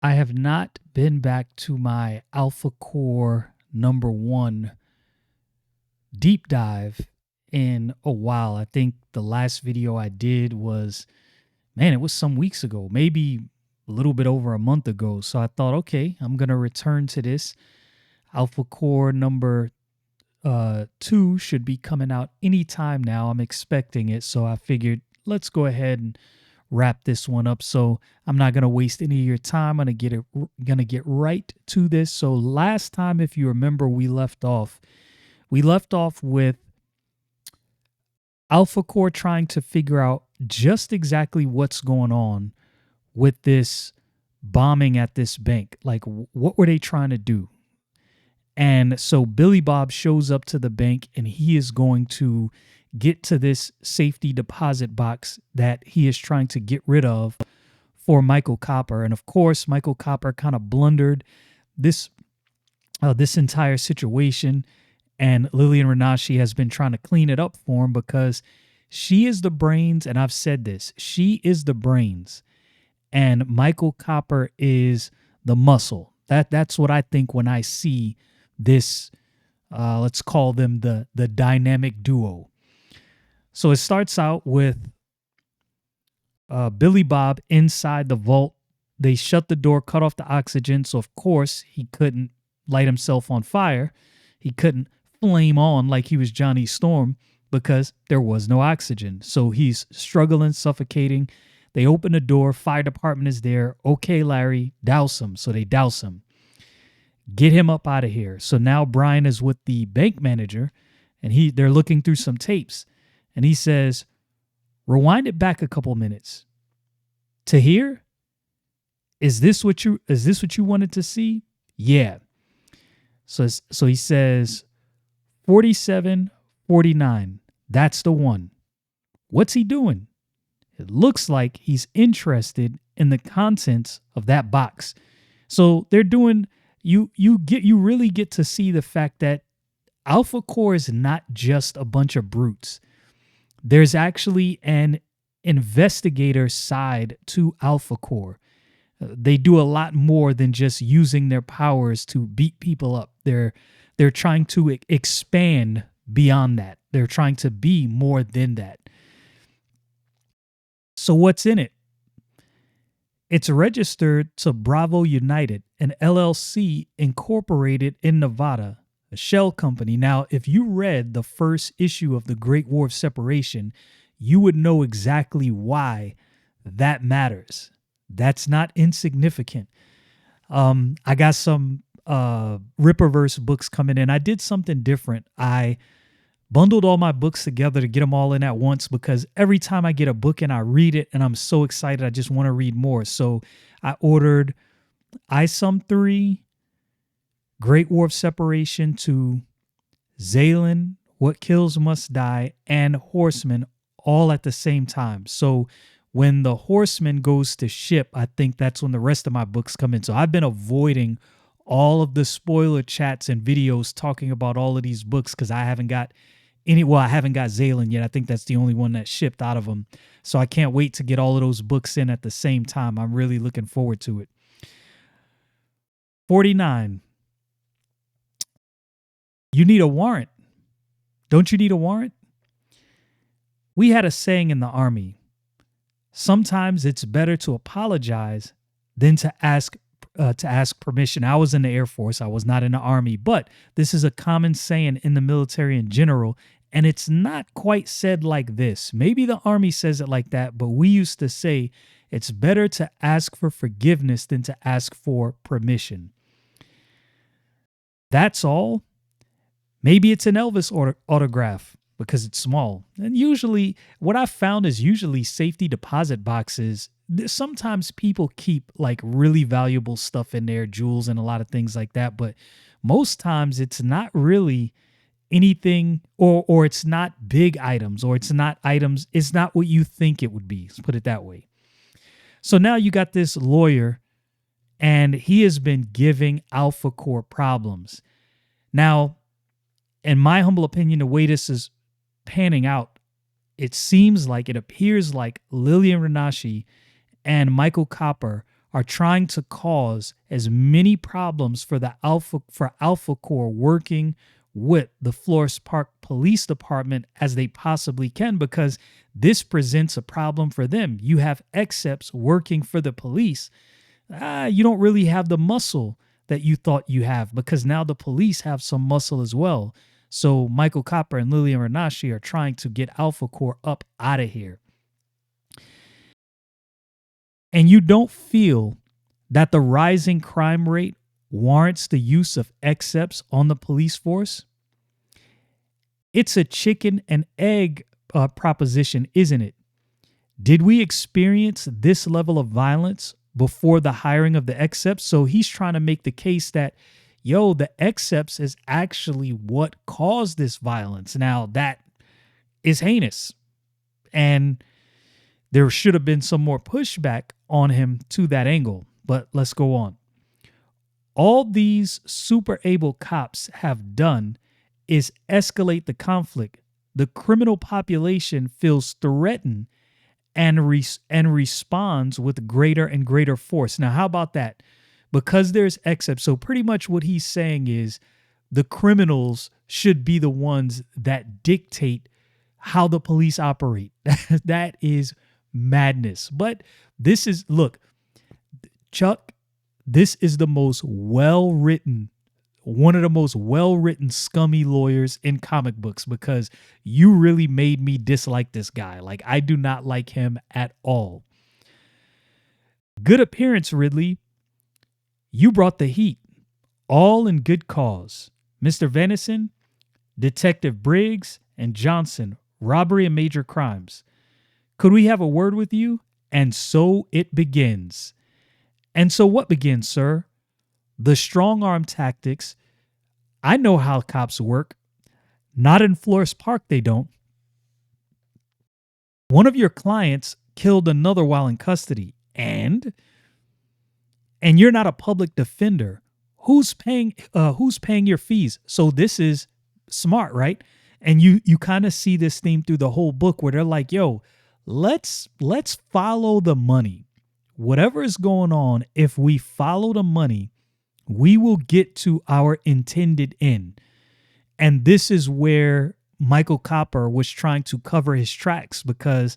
I have not been back to my Alpha Core #1 deep dive in a while. I think the last video I did was, man, it was some weeks ago, maybe a little bit over a month ago. So I thought, okay, I'm going to return to this. Alpha Core number 2 should be coming out anytime now. I'm expecting it. So I figured, let's go ahead and wrap this one up. So I'm not gonna waste any of your time. Gonna get right to this. So last time, if you remember, we left off with Alpha Core trying to figure out just exactly what's going on with this bombing at this bank. Like, what were they trying to do? And so Billy Bob shows up to the bank and he is going to get to this safety deposit box that he is trying to get rid of for Michael Copper. And of course, Michael Copper kind of blundered this this entire situation, and Lilian Ronashi has been trying to clean it up for him because she is the brains, and I've said this, she is the brains, and Michael Copper is the muscle. That's what I think when I see this. Let's call them the dynamic duo. So it starts out with Billy Bob inside the vault. They shut the door, cut off the oxygen. So, of course, he couldn't light himself on fire. He couldn't flame on like he was Johnny Storm because there was no oxygen. So he's struggling, suffocating. They open the door. Fire department is there. Okay, Larry, douse him. So they douse him. Get him up out of here. So now Brian is with the bank manager, and they're looking through some tapes. And he says, rewind it back a couple minutes. To here? Is this what you wanted to see? Yeah. So he says 4749. That's the one. What's he doing? It looks like he's interested in the contents of that box. So they're doing you really get to see the fact that Alpha Core is not just a bunch of brutes. There's actually an investigator side to Alpha Core. They do a lot more than just using their powers to beat people up. They're trying to expand beyond that. They're trying to be more than that. So what's in it? It's registered to Bravo United, an LLC incorporated in Nevada, a shell company. Now, if you read the first issue of The Great War of Separation, you would know exactly why that matters. That's not insignificant. I got some Rippaverse books coming in. I did something different. I bundled all my books together to get them all in at once because every time I get a book and I read it and I'm so excited, I just want to read more. So I ordered ISUM 3, Great War of Separation 2, Zaylan, What Kills Must Die, and Horseman all at the same time. So when the Horseman goes to ship, I think that's when the rest of my books come in. So I've been avoiding all of the spoiler chats and videos talking about all of these books because I haven't got I haven't got Zaylan yet. I think that's the only one that shipped out of them. So I can't wait to get all of those books in at the same time. I'm really looking forward to it. 49. You need a warrant. Don't you need a warrant? We had a saying in the Army. Sometimes it's better to apologize than to ask permission. I was in the Air Force. I was not in the Army, but this is a common saying in the military in general, and it's not quite said like this. Maybe the Army says it like that, but we used to say it's better to ask for forgiveness than to ask for permission. That's all. Maybe it's an Elvis autograph because it's small. And usually, what I've found is usually safety deposit boxes, sometimes people keep like really valuable stuff in there, jewels and a lot of things like that. But most times it's not really anything, or it's not big items, or it's not items. It's not what you think it would be. Let's put it that way. So now you got this lawyer and he has been giving Alpha Core problems. Now, in my humble opinion, the way this is panning out, it appears like Lilian Ronashi and Michael Copper are trying to cause as many problems for Alpha Corps working with the Florespark Police Department as they possibly can, because this presents a problem for them. You have exeps working for the police. You don't really have the muscle that you thought you have, because now the police have some muscle as well. So Michael Copper and Lilian Ronashi are trying to get Alpha Corps up out of here. And you don't feel that the rising crime rate warrants the use of exeps on the police force? It's a chicken and egg proposition, isn't it? Did we experience this level of violence before the hiring of the exeps? So he's trying to make the case that, the exeps is actually what caused this violence. Now, that is heinous. And there should have been some more pushback on him to that angle. But let's go on. All these super able cops have done is escalate the conflict. The criminal population feels threatened and responds with greater and greater force. Now, how about that? Because there's except, so pretty much what he's saying is the criminals should be the ones that dictate how the police operate. That is madness. But this is, look, Chuck, this is the most well-written, one of the most well-written scummy lawyers in comic books, because you really made me dislike this guy. Like, I do not like him at all. Good appearance, Ridley. You brought the heat, all in good cause. Mr. Venison, Detective Briggs, and Johnson, robbery and major crimes. Could we have a word with you? And so it begins. And so what begins, sir? The strong arm tactics. I know how cops work. Not in Florespark, they don't. One of your clients killed another while in custody. And you're not a public defender. Who's paying your fees? So this is smart, right? And you kind of see this theme through the whole book, where they're like, let's follow the money. Whatever is going on, if we follow the money, we will get to our intended end. And this is where Michael Copper was trying to cover his tracks, because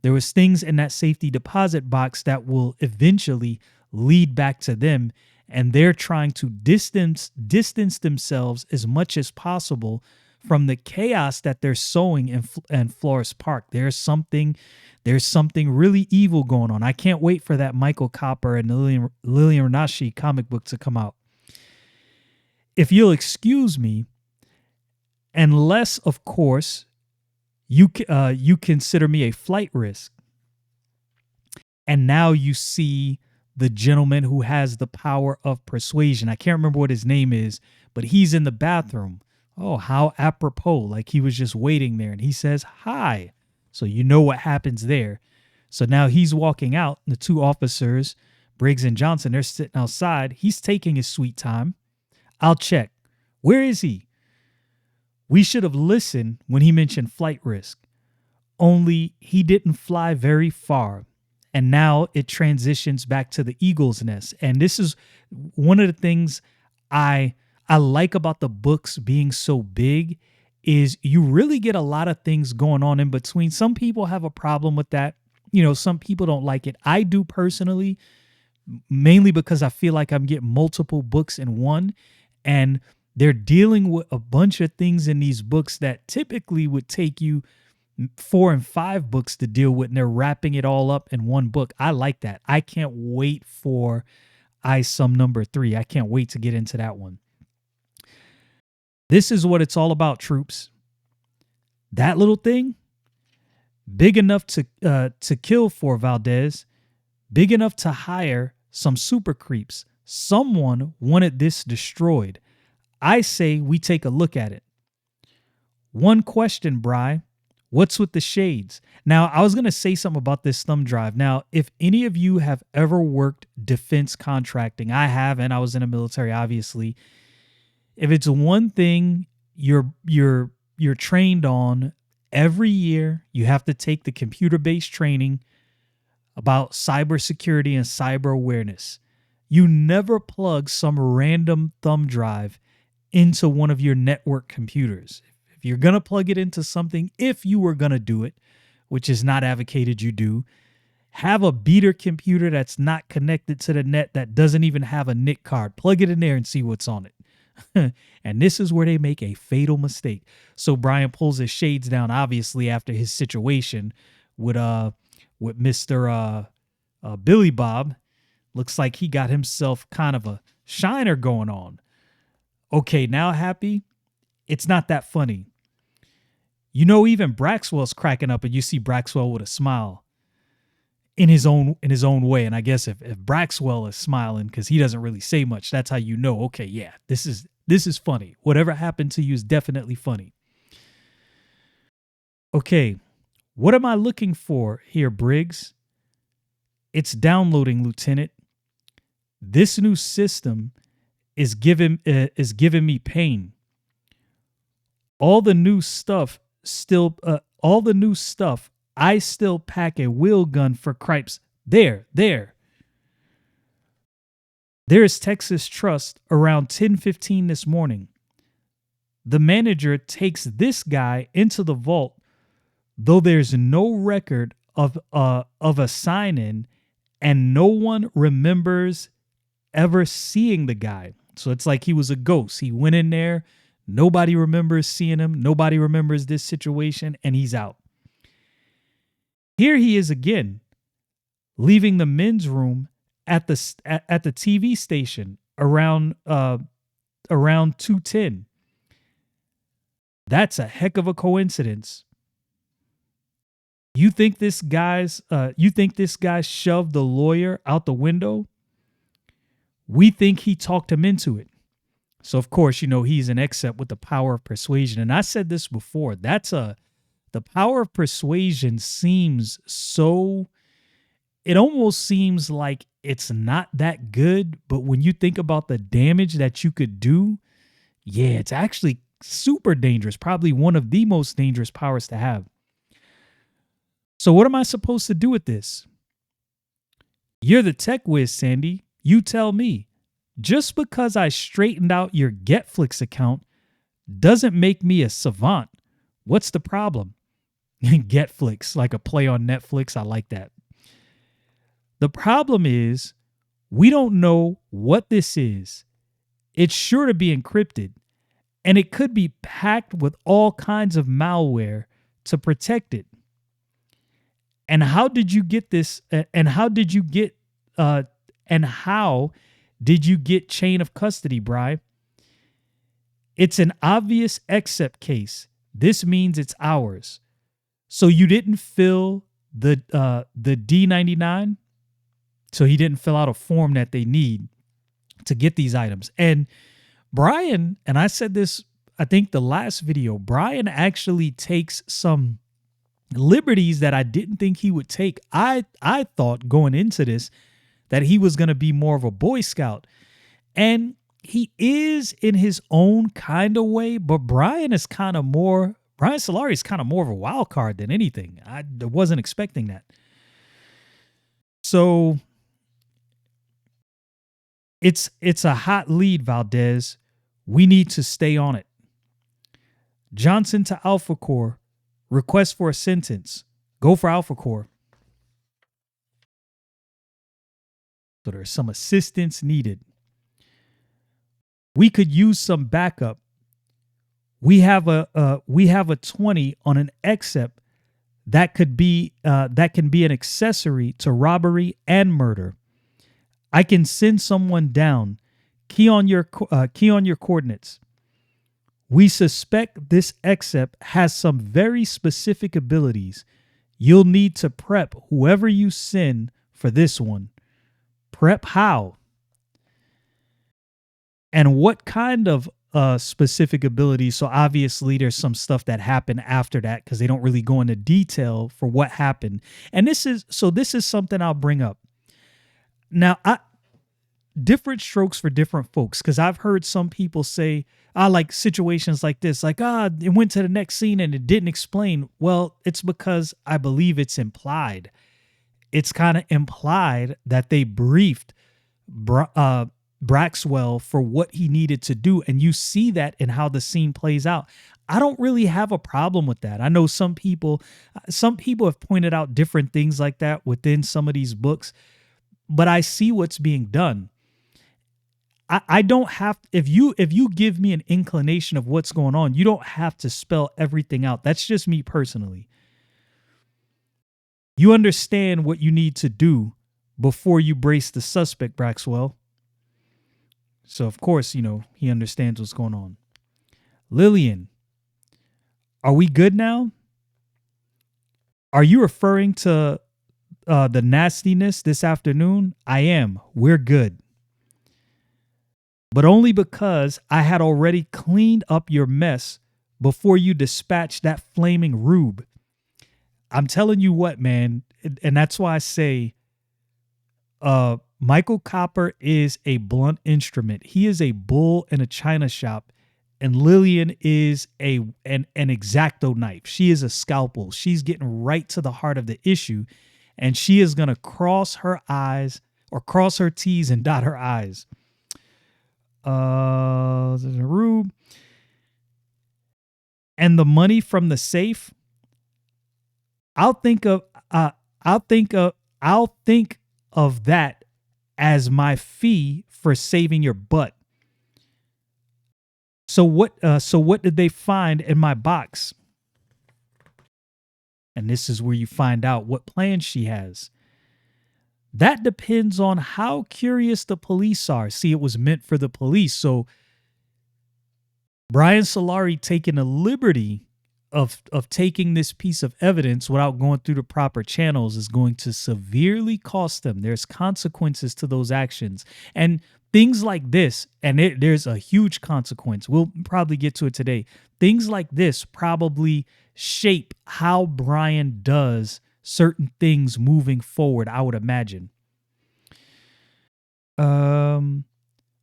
there was things in that safety deposit box that will eventually lead back to them. And they're trying to distance themselves as much as possible from the chaos that they're sowing in Florespark. There's something really evil going on. I can't wait for that Michael Copper and Lilian Ronashi comic book to come out. If you'll excuse me, unless, of course, you consider me a flight risk. And now you see the gentleman who has the power of persuasion. I can't remember what his name is, but he's in the bathroom. Oh, how apropos. Like he was just waiting there, and he says, hi. So you know what happens there. So now he's walking out. The two officers, Briggs and Johnson, they're sitting outside. He's taking his sweet time. I'll check. Where is he? We should have listened when he mentioned flight risk. Only he didn't fly very far. And now it transitions back to the eagle's nest. And this is one of the things I like about the books being so big, is you really get a lot of things going on in between. Some people have a problem with that. Some people don't like it. I do personally, mainly because I feel like I'm getting multiple books in one, and they're dealing with a bunch of things in these books that typically would take you 4 and 5 books to deal with, and they're wrapping it all up in one book. I like that. I can't wait for iSum number 3. I can't wait to get into that one. This is what it's all about, troops. That little thing, big enough to kill for Valdez, big enough to hire some super creeps. Someone wanted this destroyed. I say we take a look at it. One question, Bry. What's with the shades? Now, I was going to say something about this thumb drive. Now, if any of you have ever worked defense contracting, I have, and I was in the military, obviously. If it's one thing you're trained on every year, you have to take the computer-based training. about cybersecurity and cyber awareness. You never plug some random thumb drive into one of your network computers. If you're going to plug it into something, if you were going to do it, which is not advocated you do, have a beater computer that's not connected to the net, that doesn't even have a NIC card. Plug it in there and see what's on it. And this is where they make a fatal mistake. So Brian pulls his shades down, obviously, after his situation with Mr. Billy Bob. Looks like he got himself kind of a shiner going on. Okay, now happy? It's not that funny. You know, even Braxwell's cracking up, and you see Braxwell with a smile in his own way. And I guess if Braxwell is smiling because he doesn't really say much, that's how you know, okay, yeah, this is funny. Whatever happened to you is definitely funny. Okay, what am I looking for here, Briggs? It's downloading, Lieutenant. This new system is giving me pain. All the new stuff I still pack a wheel gun for cripes. There is Texas Trust around 10:15 this morning. The manager takes this guy into the vault, though there's no record of a sign-in, and no one remembers ever seeing the guy. So it's like he was a ghost. He went in there, nobody remembers seeing him, nobody remembers this situation, and he's out. Here he is again, leaving the men's room at the TV station around 2:10. That's a heck of a coincidence. You think this guy shoved the lawyer out the window? We think he talked him into it. So of course, you know, he's an except with the power of persuasion. And I said this before, the power of persuasion seems so, it almost seems like it's not that good, but when you think about the damage that you could do, yeah, it's actually super dangerous. Probably one of the most dangerous powers to have. So what am I supposed to do with this? You're the tech whiz, Sandy. You tell me. Just because I straightened out your Getflix account doesn't make me a savant. What's the problem? Getflix, like a play on Netflix. I like that. The problem is we don't know what this is. It's sure to be encrypted, and it could be packed with all kinds of malware to protect it. And how did you get this? And how did you get chain of custody, Bri? It's an obvious accept case. This means it's ours. So you didn't fill the D99. So he didn't fill out a form that they need to get these items. And Brian, and I said this, I think the last video, Brian actually takes some liberties that I didn't think he would take. I thought going into this that he was going to be more of a Boy Scout. And he is in his own kind of way, but Brian Solari is kind of more of a wild card than anything. I wasn't expecting that. So it's a hot lead, Valdez. We need to stay on it. Johnson to Alpha Core. Request for a sentence. Go for Alpha Core. So there's some assistance needed. We could use some backup. We have a 20 on an accept that can be an accessory to robbery and murder. I can send someone down. Key on your coordinates. We suspect this accept has some very specific abilities. You'll need to prep whoever you send for this one. Prep how? And what kind of specific abilities? So obviously there's some stuff that happened after that because they don't really go into detail for what happened. And this is something I'll bring up. Now, different strokes for different folks, because I've heard some people say, I like situations like this, like, it went to the next scene and it didn't explain. Well, it's because I believe it's implied. it's kind of implied that they briefed Braxwell for what he needed to do. And you see that in how the scene plays out. I don't really have a problem with that. I know some people have pointed out different things like that within some of these books, but I see what's being done. I don't have, if you give me an inclination of what's going on, you don't have to spell everything out. That's just me personally. You understand what you need to do before you brace the suspect, Braxwell. So, of course, he understands what's going on. Lilian, are we good now? Are you referring to the nastiness this afternoon? I am. We're good. But only because I had already cleaned up your mess before you dispatched that flaming rube. I'm telling you what, man, and that's why I say Michael Copper is a blunt instrument. He is a bull in a china shop, and Lilian is an X-Acto knife. She is a scalpel. She's getting right to the heart of the issue, and she is going to cross her T's and dot her I's. Rube. And the money from the safe, I'll think of that as my fee for saving your butt. So what did they find in my box? And this is where you find out what plans she has. That depends on how curious the police are. See, it was meant for the police. So Brian Solari taking the liberty of taking this piece of evidence without going through the proper channels is going to severely cost them. There's consequences to those actions. And things like this, and there's a huge consequence. We'll probably get to it today. Things like this probably shape how Brian does certain things moving forward, I would imagine. The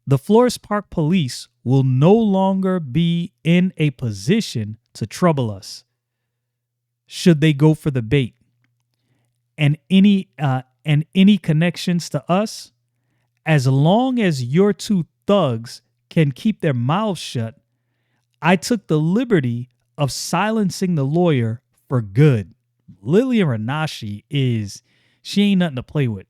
Florespark police will no longer be in a position to trouble us should they go for the bait. And any connections to us, as long as your two thugs can keep their mouths shut, I took the liberty of silencing the lawyer for good. Lilian Ronashi she ain't nothing to play with.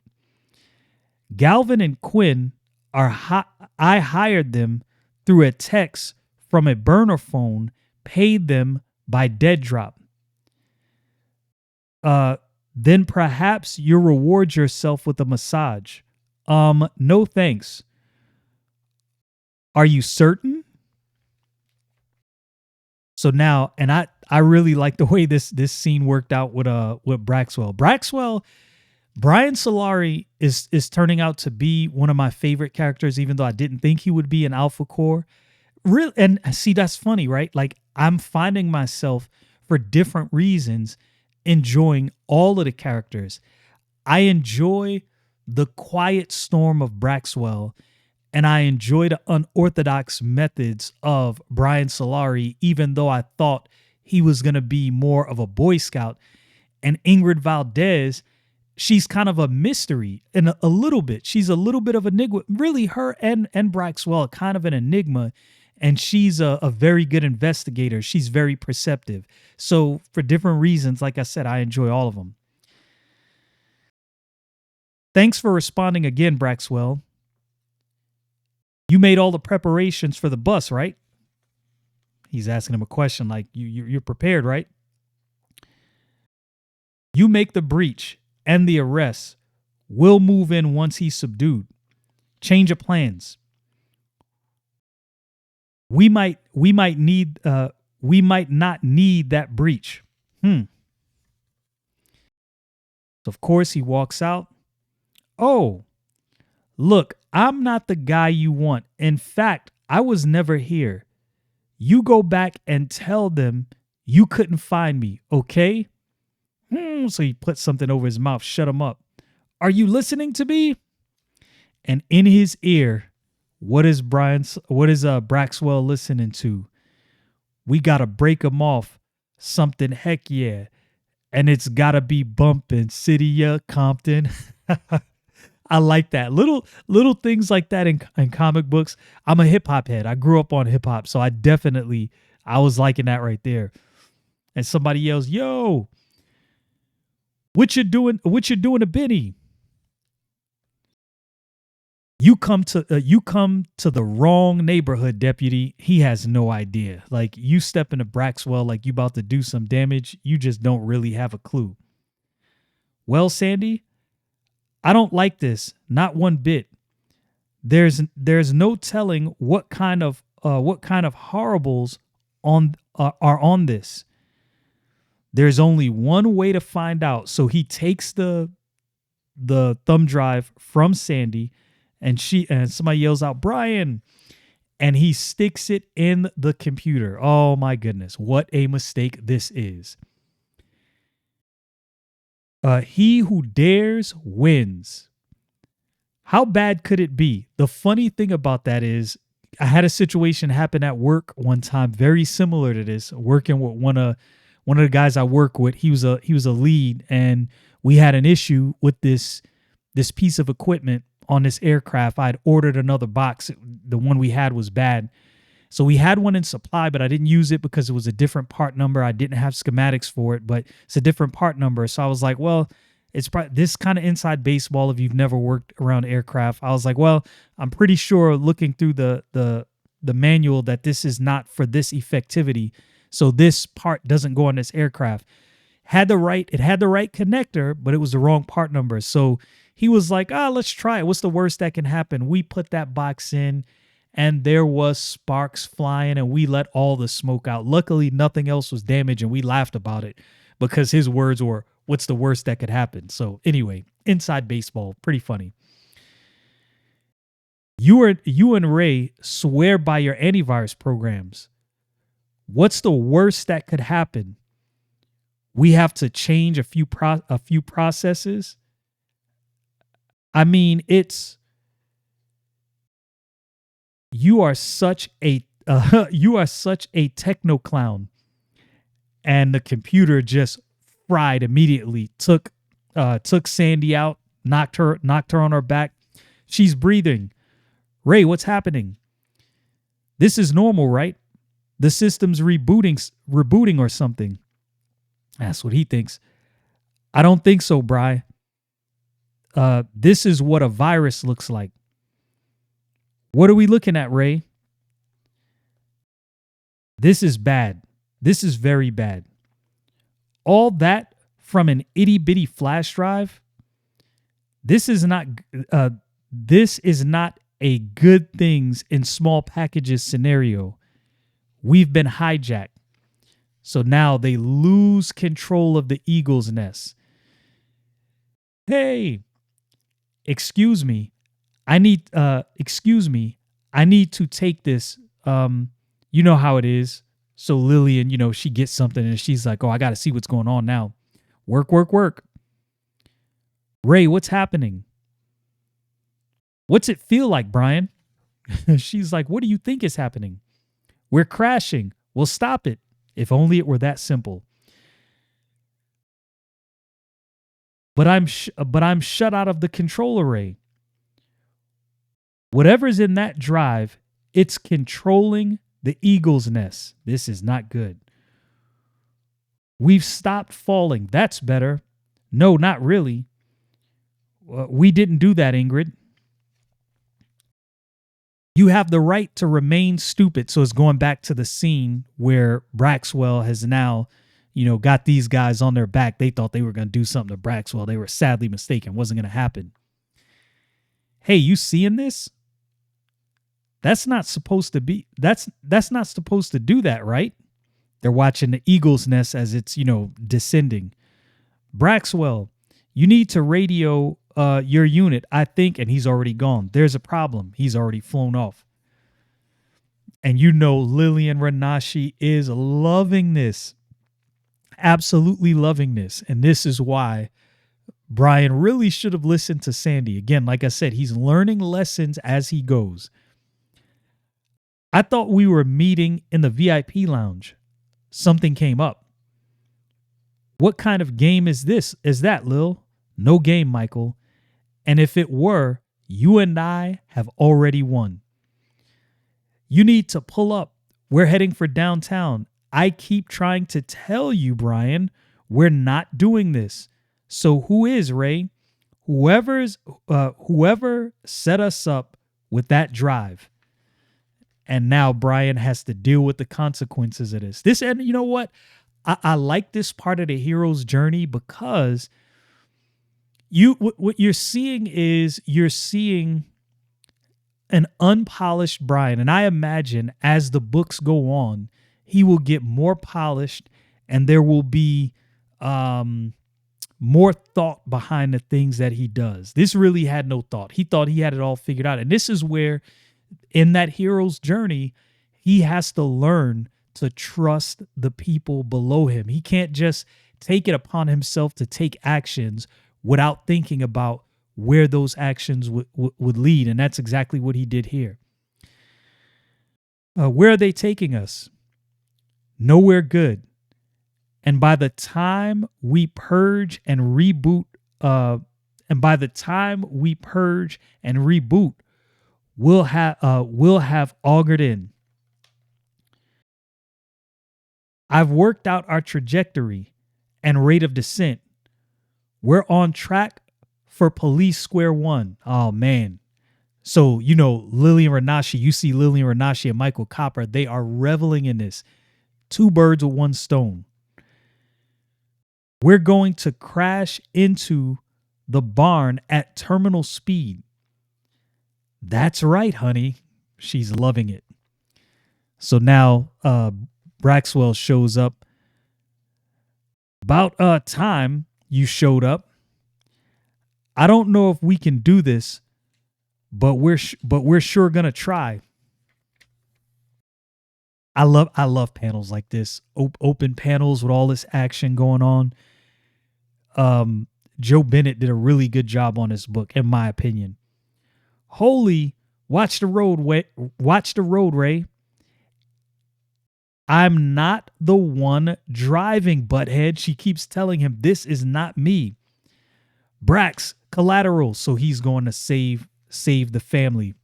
Galvin and Quinn I hired them through a text from a burner phone, paid them by dead drop. Then perhaps you'll reward yourself with a massage. No thanks. Are you certain? So now, and I really like the way this scene worked out with Braxwell. Brian Solari is turning out to be one of my favorite characters, even though I didn't think he would be an alpha core. Real, and see, that's funny, right? Like, I'm finding myself, for different reasons, enjoying all of the characters. I enjoy the quiet storm of Braxwell, and I enjoy the unorthodox methods of Brian Solari, even though I thought he was going to be more of a Boy Scout. And Ingrid Valdez, she's kind of a mystery in a little bit. She's a little bit of an enigma. Really, her and Braxwell are kind of an enigma, and she's a very good investigator. She's very perceptive. So for different reasons, like I said, I enjoy all of them. Thanks for responding again, Braxwell. You made all the preparations for the bus, right? He's asking him a question like, you're prepared, right? You make the breach and the arrest. We'll move in once he's subdued. Change of plans. We might not need that breach. So of course he walks out. Oh, look, I'm not the guy you want. In fact, I was never here. You go back and tell them you couldn't find me, okay? So he puts something over his mouth, shut him up. Are you listening to me? And in his ear, what is Braxwell listening to? We gotta break him off. Something, heck yeah. and it's gotta be bumpin' City of Compton. I like that. Little things like that in comic books. I'm a hip hop head. I grew up on hip hop, so I was liking that right there. And somebody yells, "Yo, what you doing? What you doing to Benny? You come to the wrong neighborhood, deputy. He has no idea. Like you step into Braxwell like you about to do some damage. You just don't really have a clue." Well, Sandy, I don't like this, not one bit. There's no telling what kind of horribles are on this. There's only one way to find out. So he takes the thumb drive from Sandy, and somebody yells out, "Brian," and he sticks it in the computer. Oh my goodness, what a mistake this is. He who dares wins. How bad could it be? The funny thing about that is I had a situation happen at work one time very similar to this, working with one of the guys I work with. He was a lead, and we had an issue with this piece of equipment on this aircraft. I'd ordered another box. The one we had was bad. So we had one in supply, but I didn't use it because it was a different part number. I didn't have schematics for it, but it's a different part number. So I was like, well, it's probably this kind of inside baseball if you've never worked around aircraft. I was like, well, I'm pretty sure looking through the manual that this is not for this effectivity. So this part doesn't go on this aircraft. It had the right connector, but it was the wrong part number. So he was like, let's try it. What's the worst that can happen? We put that box in, and there was sparks flying, and we let all the smoke out. Luckily, nothing else was damaged, and we laughed about it because his words were, "What's the worst that could happen?" So anyway, inside baseball, pretty funny. You and Ray swear by your antivirus programs. What's the worst that could happen? We have to change a few processes. I mean, you are such a techno clown, and the computer just fried immediately. Took Sandy out, knocked her on her back. She's breathing. Ray, what's happening? This is normal, right? The system's rebooting or something. That's what he thinks. I don't think so, Bri. This is what a virus looks like. What are we looking at, Ray? This is bad. This is very bad. All that from an itty bitty flash drive. This is not a good things in small packages scenario. We've been hijacked. So now they lose control of the eagle's nest. Hey, excuse me. I need to take this. You know how it is. So Lilian, she gets something and she's like, "Oh, I got to see what's going on now." Work. Ray, what's happening? What's it feel like, Brian? She's like, "What do you think is happening? We're crashing. We'll stop it. If only it were that simple." But I'm shut out of the control array. Whatever's in that drive, it's controlling the eagle's nest. This is not good. We've stopped falling. That's better. No, not really. We didn't do that, Ingrid. You have the right to remain stupid. So it's going back to the scene where Braxwell has now, got these guys on their back. They thought they were going to do something to Braxwell. They were sadly mistaken. It wasn't going to happen. Hey, you seeing this? That's not supposed to be. That's not supposed to do that, right? They're watching the eagle's nest as it's, descending. Braxwell, you need to radio your unit, I think, and he's already gone. There's a problem. He's already flown off. And Lilian Ronashi is loving this. Absolutely loving this. And this is why Brian really should have listened to Sandy. Again, like I said, he's learning lessons as he goes. I thought we were meeting in the VIP lounge. Something came up. What kind of game is this? Is that, Lil? No game, Michael. And if it were, you and I have already won. You need to pull up. We're heading for downtown. I keep trying to tell you, Brian, we're not doing this. So who is, Ray? Whoever set us up with that drive. And now Brian has to deal with the consequences of this. And you know what? I like this part of the hero's journey because what you're seeing is you're seeing an unpolished Brian. And I imagine as the books go on, he will get more polished and there will be more thought behind the things that he does. This really had no thought. He thought he had it all figured out. And this is where in that hero's journey, he has to learn to trust the people below him. He can't just take it upon himself to take actions without thinking about where those actions would lead. And that's exactly what he did here. Where are they taking us? Nowhere good. And by the time we purge and reboot, we'll have augured in. I've worked out our trajectory and rate of descent. We're on track for police square one. Oh, man. So, Lilian Ronashi, you see Lilian Ronashi and Michael Copper, they are reveling in this. 2 birds with 1 stone. We're going to crash into the barn at terminal speed. That's right, honey. She's loving it. So now Braxwell shows up. About time you showed up. I don't know if we can do this, but we're sure gonna try. I love panels like this, open panels with all this action going on. Joe Bennett did a really good job on this book, in my opinion. Holy, watch the road, Ray. I'm not the one driving, butthead. She keeps telling him, this is not me. Brax, collateral. So he's going to save the family.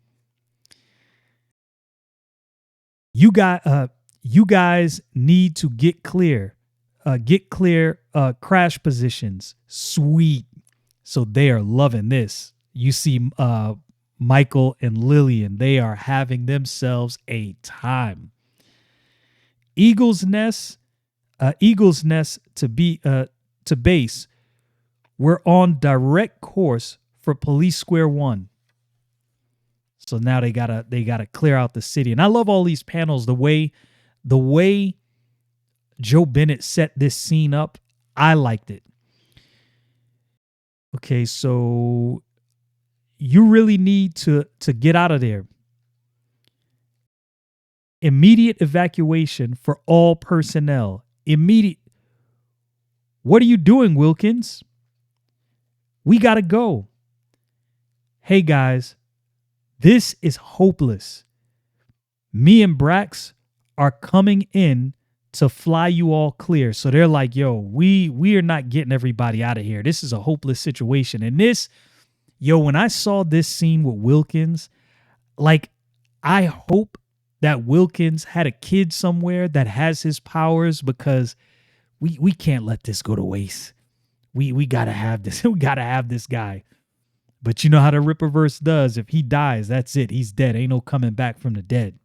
You guys need to get clear. Crash positions. Sweet. So they are loving this. You see Michael and Lilian. They are having themselves a time. Eagle's Nest to base. We're on direct course for police square one. So now they gotta clear out the city. And I love all these panels. The way Joe Bennett set this scene up, I liked it. Okay, so you really need to get out of there. Immediate evacuation for all personnel. Immediate. What are you doing, Wilkins? We gotta go. Hey guys, this is hopeless. Me and Brax are coming in to fly you all clear. So they're like, yo, we are not getting everybody out of here. This is a hopeless situation. And when I saw this scene with Wilkins, like, I hope that Wilkins had a kid somewhere that has his powers, because we can't let this go to waste. We gotta have this. We gotta have this guy. But you know how the Rippaverse does. If he dies, that's it. He's dead. Ain't no coming back from the dead,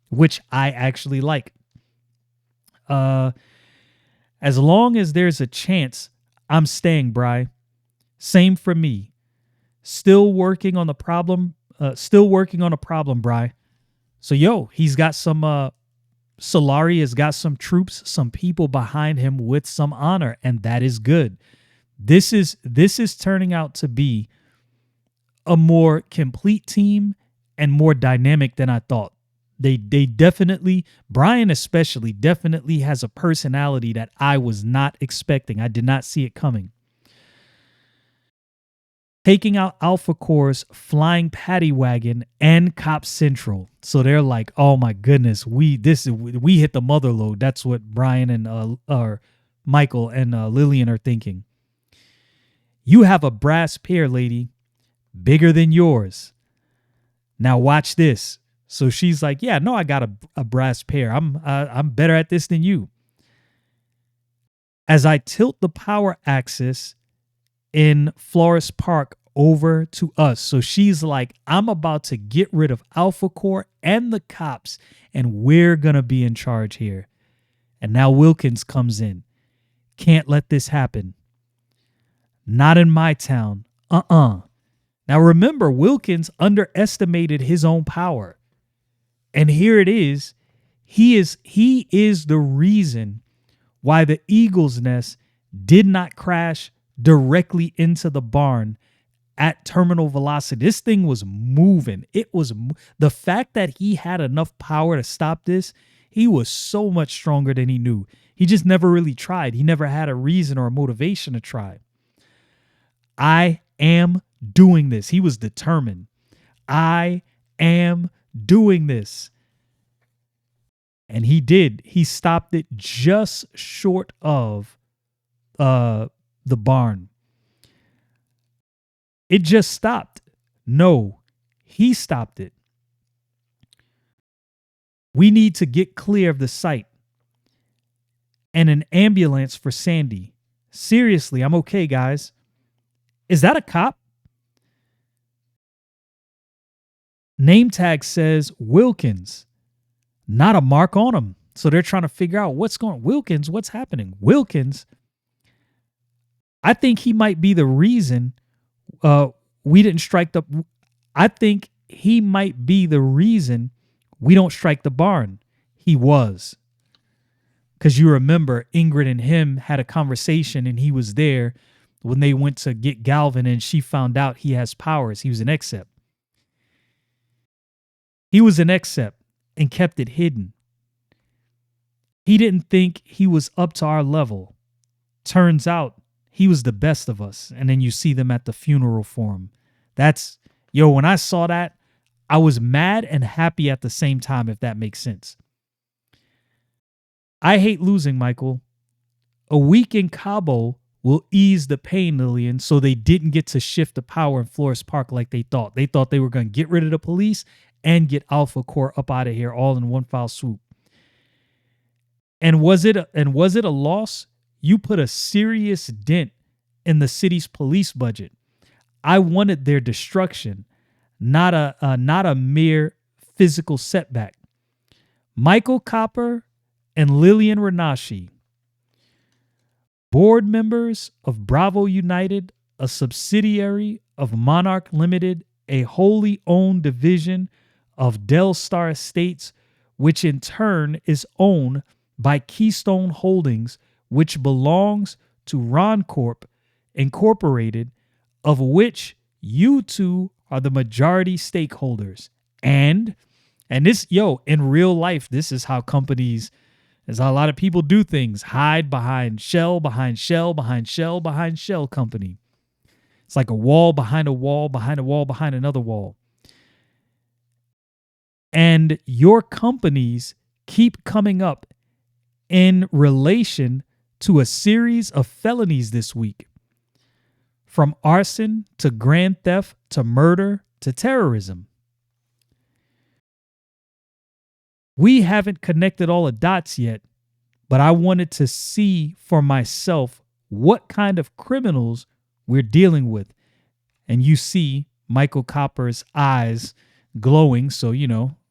which I actually like. As long as there's a chance, I'm staying, Bri. Same for me. Still working on the problem, Bri. So, he's got some, Solari has got some troops, some people behind him with some honor, and that is good. This is turning out to be a more complete team and more dynamic than I thought. They definitely, Brian especially, definitely has a personality that I was not expecting. I did not see it coming. Taking out Alpha Corps, flying Paddy Wagon, and Cop Central. So they're like, oh my goodness, we hit the mother lode. That's what Brian and Michael and Lilian are thinking. You have a brass pear, lady, bigger than yours. Now watch this. So she's like, yeah, no, I got a brass pear. I'm better at this than you. As I tilt the power axis in Florespark over to us. So she's like, I'm about to get rid of Alpha Core and the cops, and we're going to be in charge here. And now Wilkins comes in. Can't let this happen. Not in my town. Now remember, Wilkins underestimated his own power. And here it is. He is the reason why the Eagle's Nest did not crash directly into the barn at terminal velocity. This thing was moving. The fact that he had enough power to stop this, he was so much stronger than he knew. He just never really tried. He never had a reason or a motivation to try. I am doing this. He was determined. I am doing this. And he did. He stopped it just short of the barn. It just stopped. No, he stopped it. We need to get clear of the site. And an ambulance for Sandy. Seriously, I'm okay, guys. Is that a cop? Name tag says Wilkins. Not a mark on him. So they're trying to figure out what's going on. Wilkins, what's happening? Wilkins, I think he might be the reason we didn't strike the... I think he might be the reason we don't strike the barn. He was. Because you remember Ingrid and him had a conversation and he was there when they went to get Galvin and she found out he has powers. He was an except. He was an except and kept it hidden. He didn't think he was up to our level. Turns out he was the best of us. And then you see them at the funeral for him. When I saw that, I was mad and happy at the same time, if that makes sense. I hate losing, Michael. A week in Cabo will ease the pain, Lilian, so they didn't get to shift the power in Florespark like they thought. They thought they were going to get rid of the police and get Alpha Core up out of here all in one foul swoop. And was it a loss? You put a serious dent in the city's police budget. I wanted their destruction, not a mere physical setback. Michael Copper and Lilian Ronashi, board members of Bravo United, a subsidiary of Monarch Limited, a wholly owned division of Del Star Estates, which in turn is owned by Keystone Holdings, which belongs to Ron Corp Incorporated, of which you two are the majority stakeholders. And this, in real life, this is how companies, as a lot of people do things, hide behind shell, behind shell, behind shell, behind shell company. It's like a wall behind a wall, behind a wall, behind another wall. And your companies keep coming up in relation to a series of felonies this week. From arson to grand theft to murder to terrorism. We haven't connected all the dots yet, but I wanted to see for myself what kind of criminals we're dealing with. And you see Michael Copper's eyes glowing, so,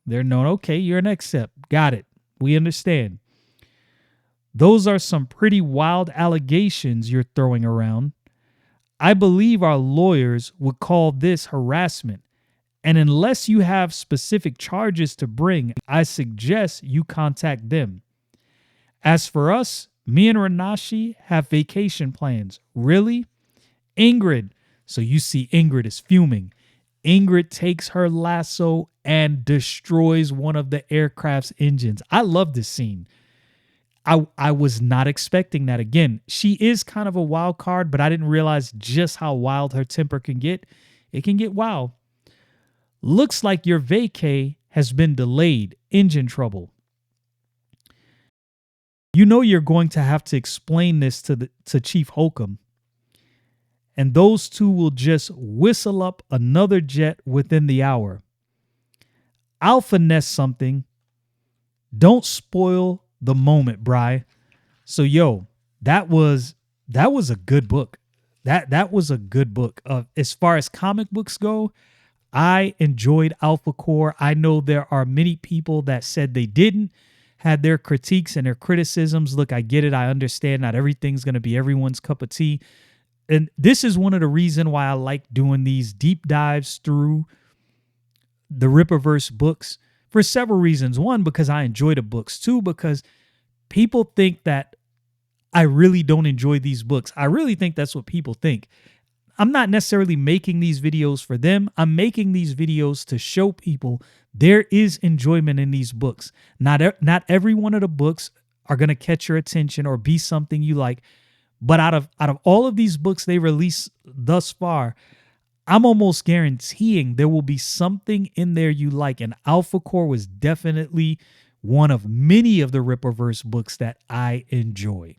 they're known, okay, you're an accept. Got it. We understand. Those are some pretty wild allegations you're throwing around. I believe our lawyers would call this harassment. And unless you have specific charges to bring, I suggest you contact them. As for us, me and Ronashi have vacation plans. Really? Ingrid. So you see Ingrid is fuming. Ingrid takes her lasso and destroys one of the aircraft's engines. I love this scene. I was not expecting that. Again, she is kind of a wild card, but I didn't realize just how wild her temper can get. It can get wild. Looks like your vacay has been delayed. Engine trouble. You know you're going to have to explain this to Chief Holcomb, and those two will just whistle up another jet within the hour. I'll finesse something. Don't spoil the moment, Bri. So yo, that was a good book. That was a good book. As far as comic books go, I enjoyed Alpha Core. I know there are many people that said they didn't, had their critiques and their criticisms. Look, I get it. I understand not everything's going to be everyone's cup of tea. And this is one of the reasons why I like doing these deep dives through the Rippaverse books for several reasons. One, because I enjoy the books. Two, because people think that I really don't enjoy these books. I really think that's what people think. I'm not necessarily making these videos for them. I'm making these videos to show people there is enjoyment in these books. Not every one of the books are going to catch your attention or be something you like. But out of all of these books they released thus far, I'm almost guaranteeing there will be something in there you like. And Alpha Core was definitely one of many of the Rippaverse books that I enjoy.